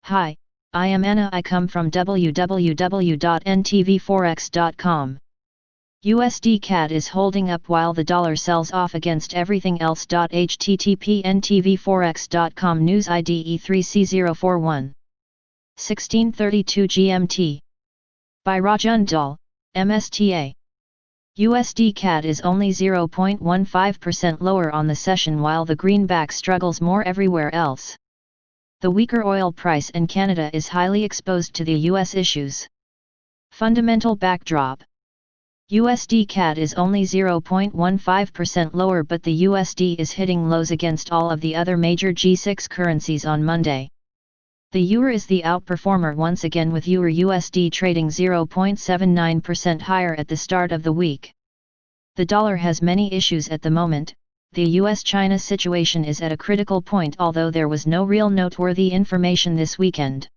Hi, I am Anna. I come from www.ntvforex.com. USD CAD is holding up while the dollar sells off against everything else. http ntvforex.com News ID E3C041 1632 GMT by Rajan Dul, MSTA. USD CAD is only 0.15% lower on the session while the greenback struggles more everywhere else. The weaker oil price in Canada is highly exposed to the US issues. Fundamental backdrop. USD CAD is only 0.15% lower, but the USD is hitting lows against all of the other major G6 currencies on Monday. The euro is the outperformer once again, with euro USD trading 0.79% higher at the start of the week. The dollar has many issues at the moment. The US-China situation is at a critical point, although there was no real noteworthy information this weekend.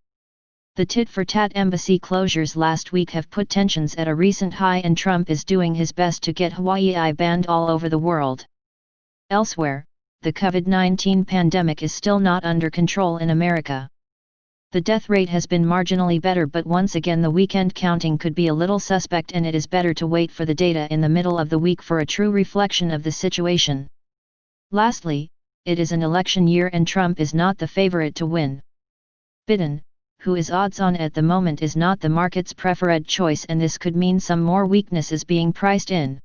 The tit-for-tat embassy closures last week have put tensions at a recent high, and Trump is doing his best to get Hawaii banned all over the world. Elsewhere, the COVID-19 pandemic is still not under control in America. The death rate has been marginally better, but once again the weekend counting could be a little suspect, and it is better to wait for the data in the middle of the week for a true reflection of the situation. Lastly, it is an election year and Trump is not the favorite to win. Biden, who is odds-on at the moment, is not the market's preferred choice, and this could mean some more weaknesses being priced in.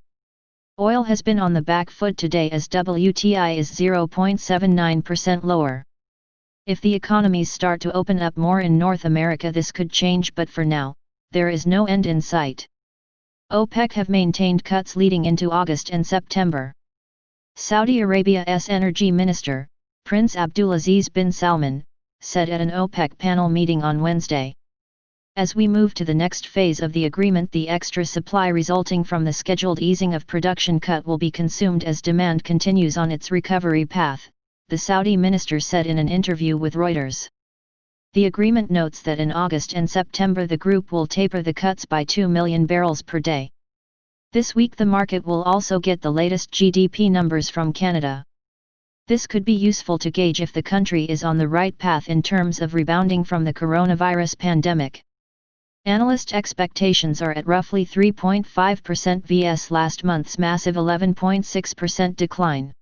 Oil has been on the back foot today as WTI is 0.79% lower. If the economies start to open up more in North America, this could change, but for now, there is no end in sight. OPEC have maintained cuts leading into August and September. Saudi Arabia's energy minister, Prince Abdulaziz bin Salman, said at an OPEC panel meeting on Wednesday. As we move to the next phase of the agreement, the extra supply resulting from the scheduled easing of production cut will be consumed as demand continues on its recovery path, the Saudi minister said in an interview with Reuters. The agreement notes that in August and September the group will taper the cuts by 2 million barrels per day. This week the market will also get the latest GDP numbers from Canada. This could be useful to gauge if the country is on the right path in terms of rebounding from the coronavirus pandemic. Analyst expectations are at roughly 3.5% vs last month's massive 11.6% decline.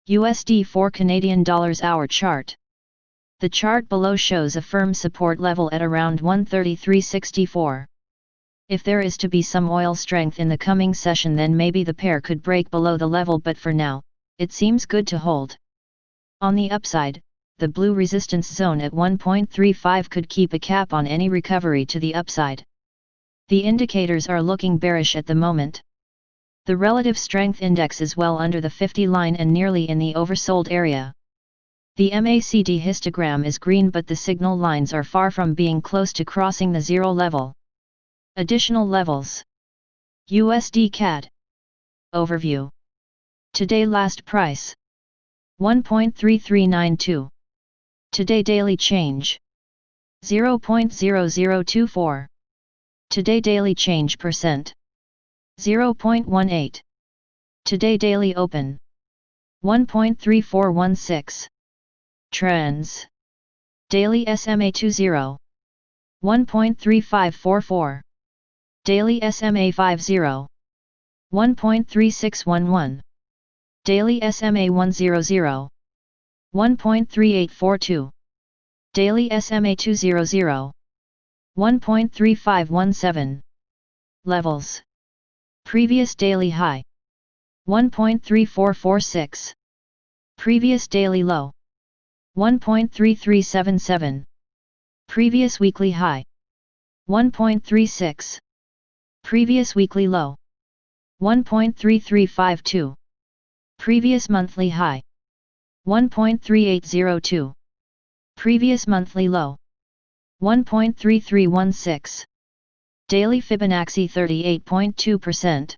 USD for Canadian dollars hour chart. The chart below shows a firm support level at around 133.64. If there is to be some oil strength in the coming session, then maybe the pair could break below the level, but for now, it seems good to hold. On the upside, the blue resistance zone at 1.35 could keep a cap on any recovery to the upside. The indicators are looking bearish at the moment. The relative strength index is well under the 50 line and nearly in the oversold area. The MACD histogram is green, but the signal lines are far from being close to crossing the zero level. Additional levels. USD CAD. Overview. Today last price. 1.3392. Today daily change. 0.0024. Today daily change percent. 0.18. Today daily open. 1.3416. Trends. Daily SMA 20. 1.3544. Daily SMA 50. 1.3611. Daily SMA 100. 1.3842. Daily SMA 200. 1.3517. Levels. Previous daily high. 1.3446. Previous daily low. 1.3377. Previous weekly high. 1.36. Previous weekly low. 1.3352. Previous monthly high. 1.3802. Previous monthly low. 1.3316. Daily Fibonacci 38.2%.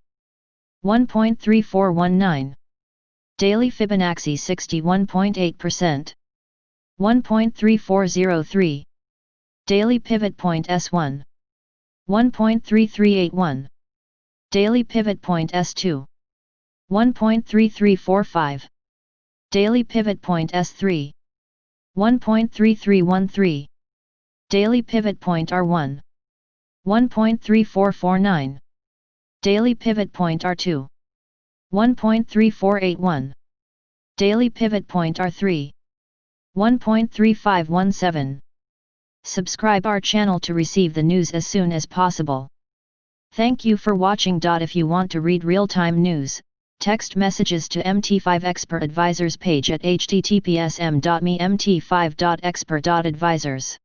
1.3419. Daily Fibonacci 61.8%. 1.3403. Daily Pivot Point S1. 1.3381. Daily Pivot Point S2. 1.3345. Daily Pivot Point S3. 1.3313. Daily pivot point R1. 1.3449. Daily pivot point R2. 1.3481. Daily pivot point R3. 1.3517. Subscribe our channel to receive the news as soon as possible. Thank you for watching. If you want to read real-time news, text messages to MT5 Expert Advisors page at https://m.me/mt5.expert.advisors.